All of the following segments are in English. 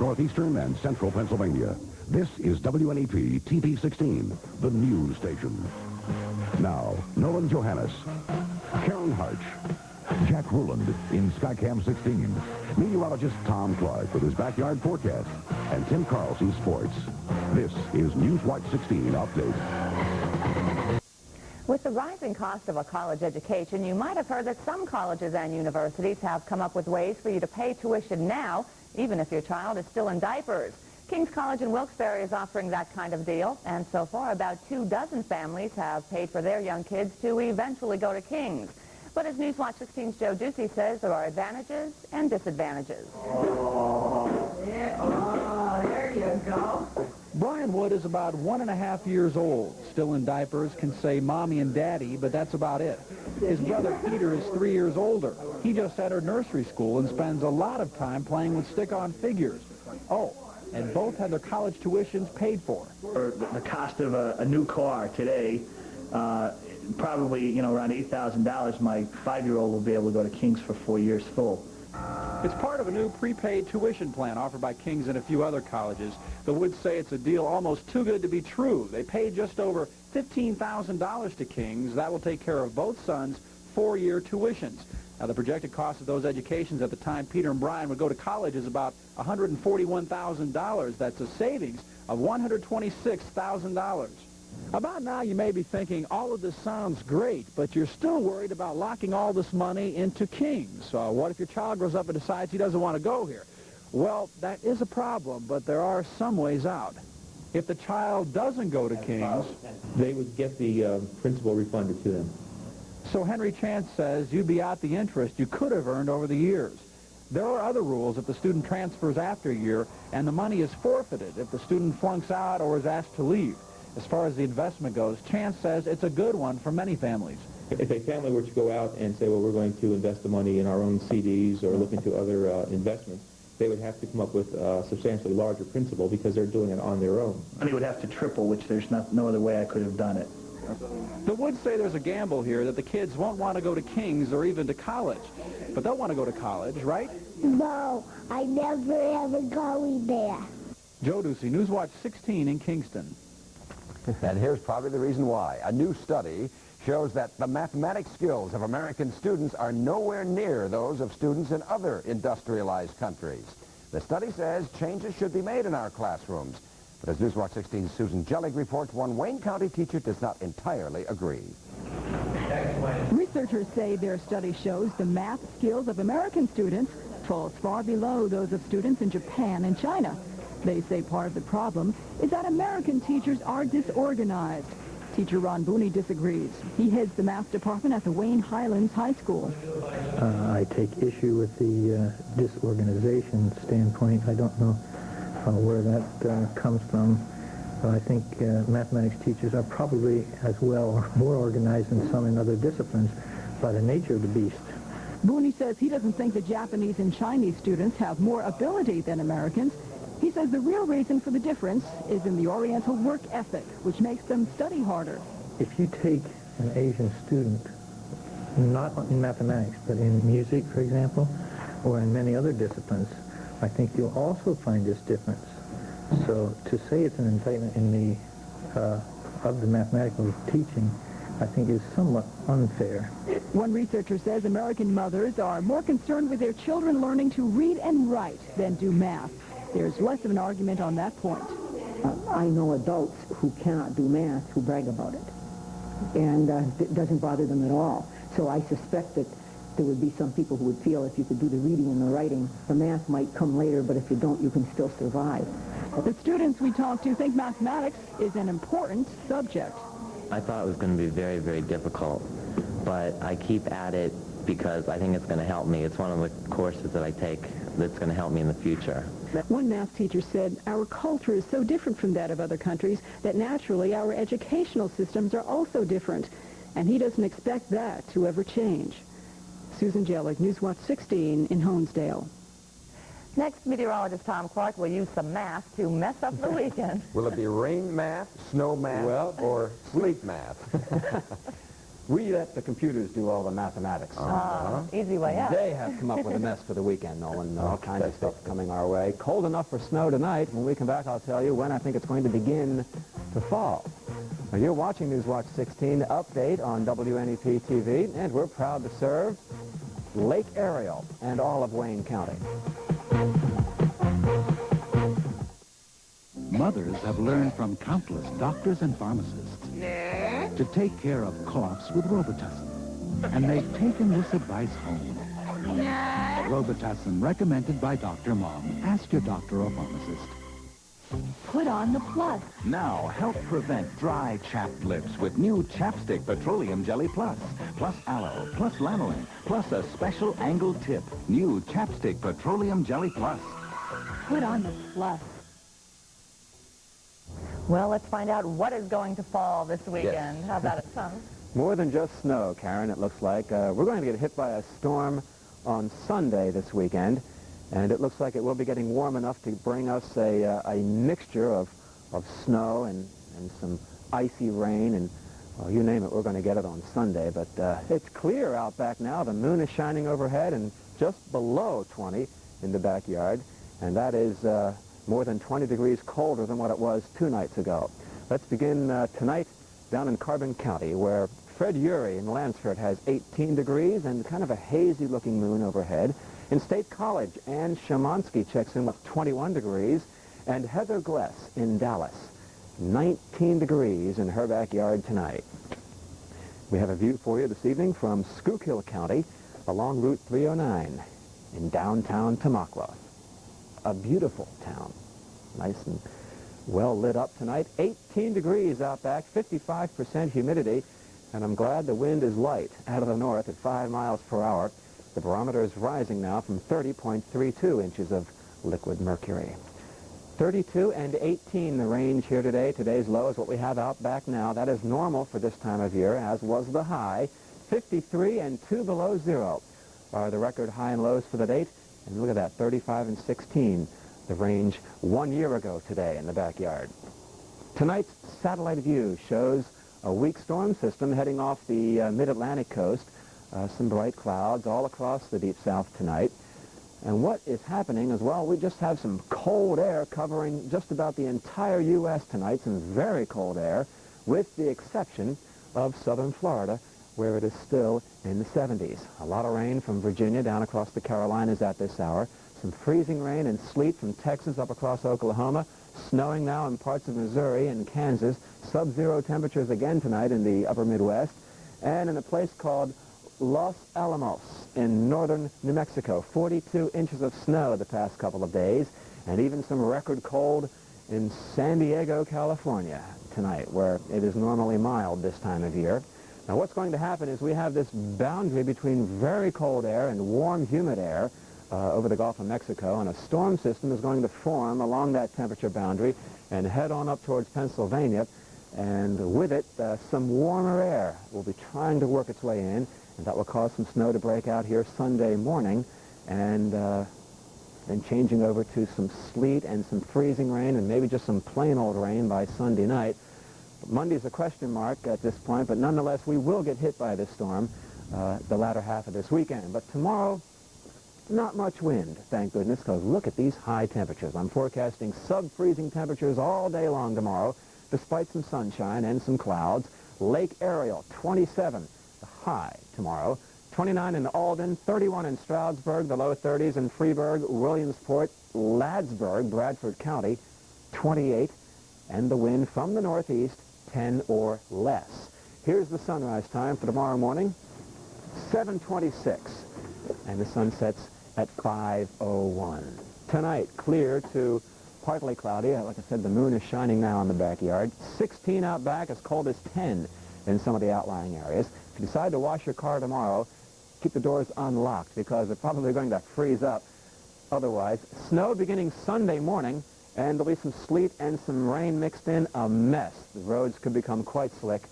northeastern and central Pennsylvania. This is WNEP TV16, the news station. Now, Nolan Johannes, Karen Harch, Jack Ruland in Skycam 16, meteorologist Tom Clark with his backyard forecast, and Tim Carlson Sports. This is Newswatch 16 Update. With the rising cost of a college education, you might have heard that some colleges and universities have come up with ways for you to pay tuition now, even if your child is still in diapers. King's College in Wilkes-Barre is offering that kind of deal, and so far about 24 families have paid for their young kids to eventually go to King's. But as Newswatch 16's Joe Ducey says, there are advantages and disadvantages. There you go. Brian Wood is about 1.5 years old, still in diapers, can say mommy and daddy, but that's about it. His brother Peter is 3 years older. He just entered nursery school and spends a lot of time playing with stick-on figures. Oh, and both had their college tuitions paid for. The cost of a new car today, probably, around $8,000, my 5-year-old will be able to go to King's for 4 years full. It's part of a new prepaid tuition plan offered by King's and a few other colleges. The Woods say it's a deal almost too good to be true. They paid just over $15,000 to King's. That will take care of both sons' 4-year tuitions. Now, the projected cost of those educations at the time Peter and Brian would go to college is about $141,000. That's a savings of $126,000. About now, you may be thinking, all of this sounds great, but you're still worried about locking all this money into King's. So what if your child grows up and decides he doesn't want to go here? Well, that is a problem, but there are some ways out. If the child doesn't go to King's, they would get the principal refunded to them. So Henry Chance says you'd be out the interest you could have earned over the years. There are other rules if the student transfers after a year, and the money is forfeited if the student flunks out or is asked to leave. As far as the investment goes, Chance says it's a good one for many families. If a family were to go out and say, well, we're going to invest the money in our own CDs or look into other investments, they would have to come up with a substantially larger principal because they're doing it on their own. Money would have to triple, which there's no other way I could have done it. The Woods say there's a gamble here that the kids won't want to go to King's or even to college. But they'll want to go to college, right? No, I never ever going there. Joe Ducey, Newswatch 16 in Kingston. And here's probably the reason why. A new study shows that the mathematics skills of American students are nowhere near those of students in other industrialized countries. The study says changes should be made in our classrooms. But as Newswatch 16's Susan Jellig reports, one Wayne County teacher does not entirely agree. Researchers say their study shows the math skills of American students falls far below those of students in Japan and China. They say part of the problem is that American teachers are disorganized. Teacher Ron Booney disagrees. He heads the math department at the Wayne Highlands High School. I take issue with the disorganization standpoint. I don't know where that comes from. I think mathematics teachers are probably as well or more organized than some in other disciplines by the nature of the beast. Booney says he doesn't think the Japanese and Chinese students have more ability than Americans. He says the real reason for the difference is in the Oriental work ethic, which makes them study harder. If you take an Asian student, not in mathematics, but in music, for example, or in many other disciplines, I think you'll also find this difference. So to say it's an indictment in of the mathematical teaching, I think is somewhat unfair. One researcher says American mothers are more concerned with their children learning to read and write than do math. There's less of an argument on that point. I know adults who cannot do math who brag about it, and it doesn't bother them at all. So I suspect that there would be some people who would feel if you could do the reading and the writing, the math might come later, but if you don't, you can still survive. The students we talk to think mathematics is an important subject. I thought it was going to be very, very difficult, but I keep at it because I think it's going to help me. It's one of the courses that I take that's going to help me in the future. One math teacher said, our culture is so different from that of other countries that naturally our educational systems are also different, and he doesn't expect that to ever change. Susan Jellig, Newswatch 16 in Honesdale. Next, meteorologist Tom Clark will use some math to mess up the weekend. Will it be rain math, snow math, or sleet math? We let the computers do all the mathematics. Easy way out. They have come up with a mess for the weekend, Nolan. All kinds of stuff coming our way. Cold enough for snow tonight. When we come back, I'll tell you when I think it's going to begin to fall. Now, you're watching Newswatch 16 Update on WNEP TV, and we're proud to serve Lake Ariel and all of Wayne County. Mothers have learned from countless doctors and pharmacists to take care of coughs with Robitussin. And they've taken this advice home. Robitussin recommended by Dr. Mom. Ask your doctor or pharmacist. Put on the plus. Now, help prevent dry, chapped lips with new Chapstick Petroleum Jelly Plus. Plus aloe, plus lanolin, plus a special angled tip. New Chapstick Petroleum Jelly Plus. Put on the plus. Well, let's find out what is going to fall this weekend. Yes. How about it, Tom? More than just snow, Karen, it looks like. We're going to get hit by a storm on Sunday this weekend, and it looks like it will be getting warm enough to bring us a mixture of snow and some icy rain, and well, you name it, we're going to get it on Sunday. But it's clear out back now. The moon is shining overhead and just below 20 in the backyard, and that is more than 20 degrees colder than what it was 2 nights ago. Let's begin tonight down in Carbon County, where Fred Urey in Lansford has 18 degrees and kind of a hazy-looking moon overhead. In State College, Ann Shamansky checks in with 21 degrees, and Heather Gless in Dallas, 19 degrees in her backyard tonight. We have a view for you this evening from Schuylkill County along Route 309 in downtown Tamaqua. A beautiful town, nice and well lit up tonight. 18 degrees out back, 55% humidity, and I'm glad the wind is light out of the north at 5 miles per hour. The barometer is rising now from 30.32 inches of liquid mercury. 32 and 18 the range here today. Today's low is what we have out back now. That is normal for this time of year, as was the high. 53 and 2 below zero are the record high and lows for the date. And look at that, 35 and 16, the range 1 year ago today in the backyard. Tonight's satellite view shows a weak storm system heading off the mid-Atlantic coast. Some bright clouds all across the deep south tonight. And what is happening is, well, we just have some cold air covering just about the entire U.S. tonight, some very cold air, with the exception of southern Florida, where it is still in the 70s. A lot of rain from Virginia down across the Carolinas at this hour. Some freezing rain and sleet from Texas up across Oklahoma. Snowing now in parts of Missouri and Kansas. Sub-zero temperatures again tonight in the upper Midwest. And in a place called Los Alamos in northern New Mexico. 42 inches of snow the past couple of days. And even some record cold in San Diego, California tonight, where it is normally mild this time of year. Now, what's going to happen is we have this boundary between very cold air and warm, humid air over the Gulf of Mexico, and a storm system is going to form along that temperature boundary and head on up towards Pennsylvania, and with it, some warmer air will be trying to work its way in, and that will cause some snow to break out here Sunday morning, and then changing over to some sleet and some freezing rain and maybe just some plain old rain by Sunday night. Monday's a question mark at this point, but nonetheless, we will get hit by this storm the latter half of this weekend. But tomorrow, not much wind, thank goodness, because look at these high temperatures. I'm forecasting sub-freezing temperatures all day long tomorrow, despite some sunshine and some clouds. Lake Ariel, 27, the high tomorrow. 29 in Alden, 31 in Stroudsburg, the low 30s in Freeburg, Williamsport, Ladsburg, Bradford County, 28, and the wind from the northeast, 10 or less. Here's the sunrise time for tomorrow morning, 7:26, and the sun sets at 5:01. Tonight, clear to partly cloudy. Like I said, the moon is shining now in the backyard. 16 out back, as cold as 10 in some of the outlying areas. If you decide to wash your car tomorrow, keep the doors unlocked because they're probably going to freeze up otherwise. Snow beginning Sunday morning, and there'll be some sleet and some rain mixed in, a mess. The roads could become quite slick.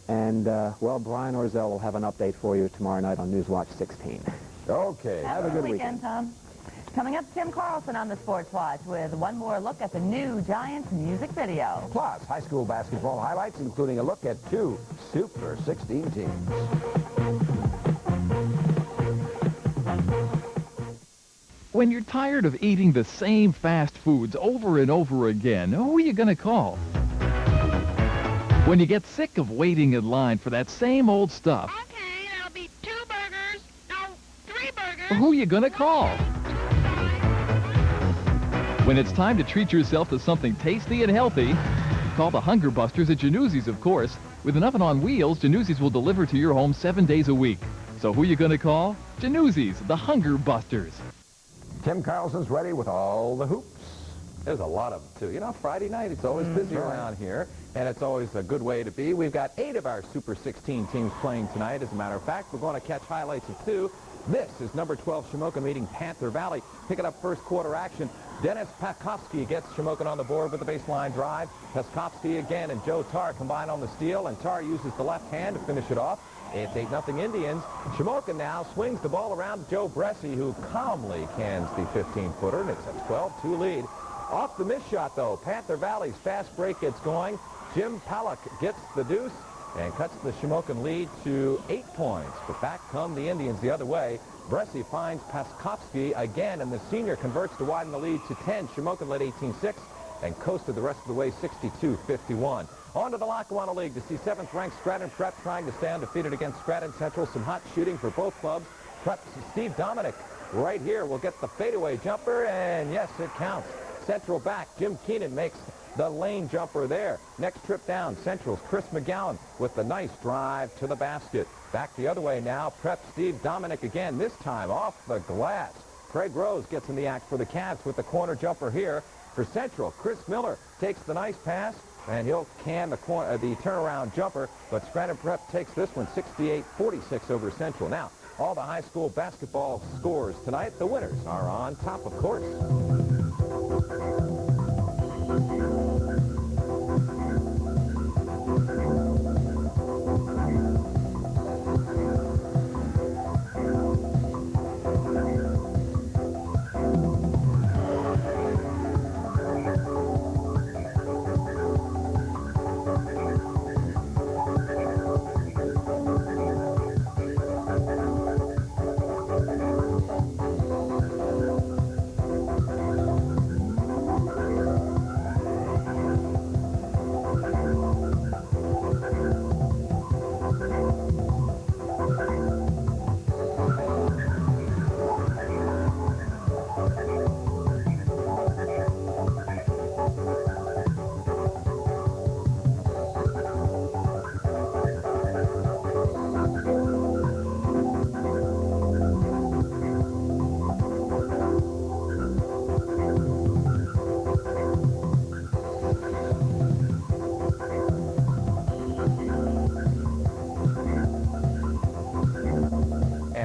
And, well, Brian Orzel will have an update for you tomorrow night on Newswatch 16. Okay. Have a good weekend, Tom. Coming up, Tim Carlson on the Sports Watch with one more look at the new Giants music video. Plus, high school basketball highlights, including a look at 2 Super 16 teams. When you're tired of eating the same fast foods over and over again, who are you going to call? When you get sick of waiting in line for that same old stuff, Okay, that'll be 2 burgers. No, 3 burgers. who are you going to call? When it's time to treat yourself to something tasty and healthy, call the Hunger Busters at Januzzi's, of course. With an oven on wheels, Januzzi's will deliver to your home 7 days a week. So who are you going to call? Januzzi's, the Hunger Busters. Tim Carlson's ready with all the hoops. There's a lot of them, too. You know, Friday night, it's always busy around here, and it's always a good way to be. We've got 8 of our Super 16 teams playing tonight. As a matter of fact, we're going to catch highlights of 2. This is number 12 Shamokin meeting Panther Valley. Picking up first quarter action. Dennis Pakovsky gets Shamokin on the board with the baseline drive. Pakovsky again and Joe Tarr combine on the steal, and Tarr uses the left hand to finish it off. It's 8-0 Indians. Shamokin now swings the ball around to Joe Bresci, who calmly cans the 15-footer, and it's a 12-2 lead. Off the miss shot, though, Panther Valley's fast break gets going. Jim Palak gets the deuce and cuts the Shamokin lead to 8 points. But back come the Indians the other way. Bresci finds Pakovsky again, and the senior converts to widen the lead to 10. Shamokin led 18-6 and coasted the rest of the way 62-51. On to the Lackawanna League to see 7th-ranked Stratton Prep trying to stay undefeated against Stratton Central. Some hot shooting for both clubs. Prep's Steve Dominic right here will get the fadeaway jumper, and yes, it counts. Central back, Jim Keenan makes the lane jumper there. Next trip down, Central's Chris McGowan with the nice drive to the basket. Back the other way now, Prep Steve Dominic again, this time off the glass. Craig Rose gets in the act for the Cavs with the corner jumper here. For Central, Chris Miller takes the nice pass, and he'll can the turnaround jumper, but Stratton Prep takes this one 68-46 over Central. Now, all the high school basketball scores tonight. The winners are on top, of course.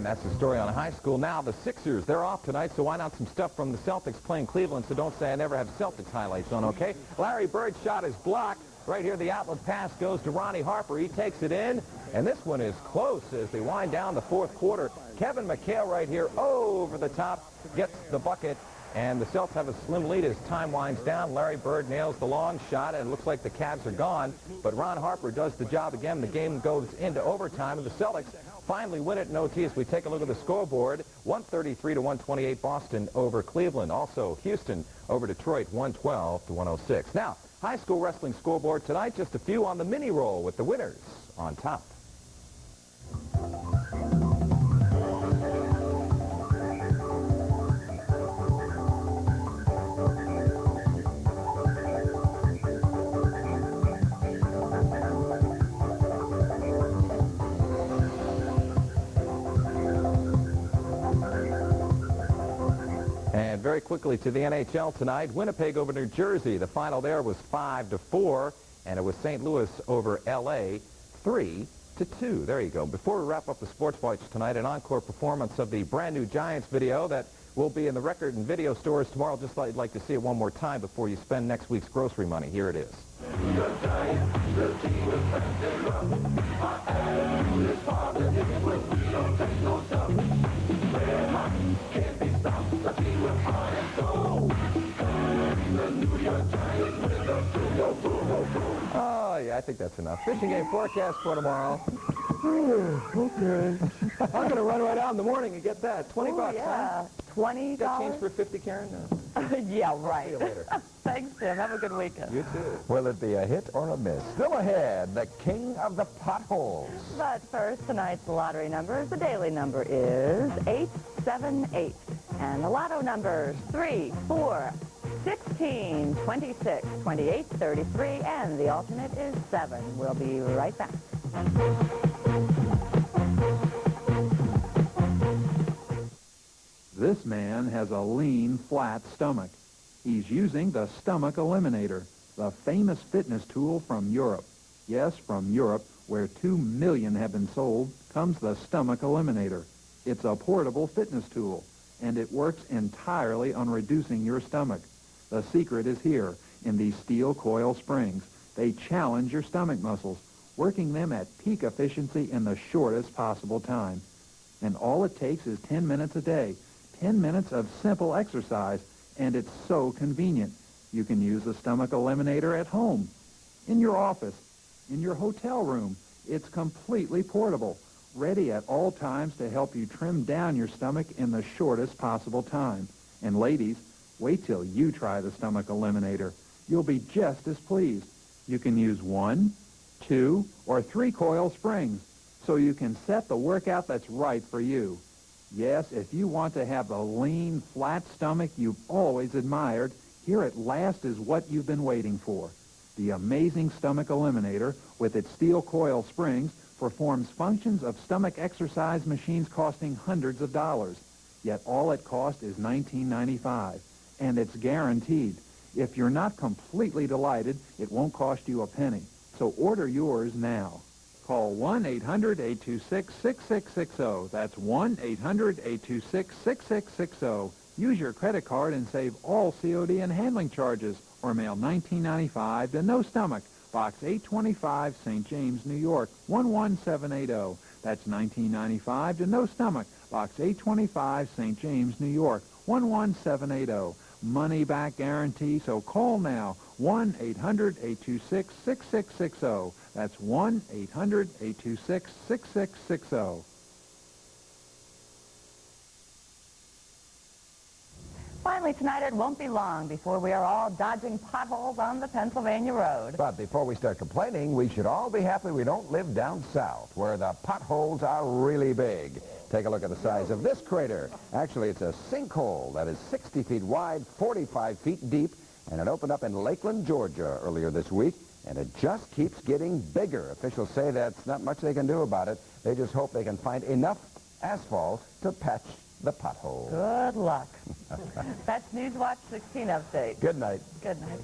That's the story on high school. Now the Sixers, they're off tonight, so why not some stuff from the Celtics playing Cleveland, so don't say I never have Celtics highlights on, okay? Larry Bird's shot is blocked. Right here, the outlet pass goes to Ronnie Harper. He takes it in, and this one is close as they wind down the fourth quarter. Kevin McHale right here over the top gets the bucket, and the Celtics have a slim lead as time winds down. Larry Bird nails the long shot, and it looks like the Cavs are gone, but Ron Harper does the job again. The game goes into overtime, and the Celtics finally win it in OT as we take a look at the scoreboard. 133-128 Boston over Cleveland. Also Houston over Detroit 112-106. Now, high school wrestling scoreboard tonight, just a few on the mini roll with the winners on top. And very quickly to the NHL tonight, Winnipeg over New Jersey. The final there was 5-4, and it was St. Louis over L.A. 3-2. There you go. Before we wrap up the Sports Watch tonight, an encore performance of the brand new Giants video that will be in the record and video stores tomorrow. Just I'd like to see it one more time before you spend next week's grocery money. Here it is. Oh, yeah, I think that's enough. Fishing game forecast for tomorrow. Okay. I'm going to run right out in the morning and get that. 20 bucks, yeah. huh? $20? Got change for 50, Karen? Yeah, right. See you later. Thanks, Tim. Have a good weekend. You too. Will it be a hit or a miss? Still ahead, the king of the potholes. But first, tonight's lottery numbers. The daily number is 878. And the lotto numbers 3, 4, 16, 26, 28, 33, and the alternate is 7. We'll be right back. This man has a lean, flat stomach. He's using the Stomach Eliminator, the famous fitness tool from Europe. Yes, from Europe, where 2 million have been sold, comes the Stomach Eliminator. It's a portable fitness tool, and it works entirely on reducing your stomach. The secret is here in these steel coil springs. They challenge your stomach muscles, working them at peak efficiency in the shortest possible time. And all it takes is 10 minutes a day, 10 minutes of simple exercise, and it's so convenient. You can use the Stomach Eliminator at home, in your office, in your hotel room. It's completely portable, ready at all times to help you trim down your stomach in the shortest possible time. And ladies, wait till you try the Stomach Eliminator. You'll be just as pleased. You can use 1, 2, or 3 coil springs, so you can set the workout that's right for you. Yes, if you want to have the lean, flat stomach you've always admired, here at last is what you've been waiting for. The amazing Stomach Eliminator, with its steel coil springs, performs functions of stomach exercise machines costing hundreds of dollars. Yet all it costs is $19.95, and it's guaranteed. If you're not completely delighted, it won't cost you a penny. So order yours now. Call 1-800-826-6660. That's 1-800-826-6660. Use your credit card and save all COD and handling charges, or mail $19.95 to No Stomach, Box 825, St. James, New York, 11780. That's $19.95 to No Stomach, Box 825, St. James, New York, 11780. Money back guarantee, so call now, 1-800-826-6660. That's 1-800-826-6660. Finally, tonight it won't be long before we are all dodging potholes on the Pennsylvania road. But before we start complaining, we should all be happy we don't live down south, where the potholes are really big. Take a look at the size of this crater. Actually, it's a sinkhole that is 60 feet wide, 45 feet deep, and it opened up in Lakeland, Georgia earlier this week, and it just keeps getting bigger. Officials say that's not much they can do about it. They just hope they can find enough asphalt to patch the pothole. Good luck. That's Newswatch 16 update. Good night. Good night.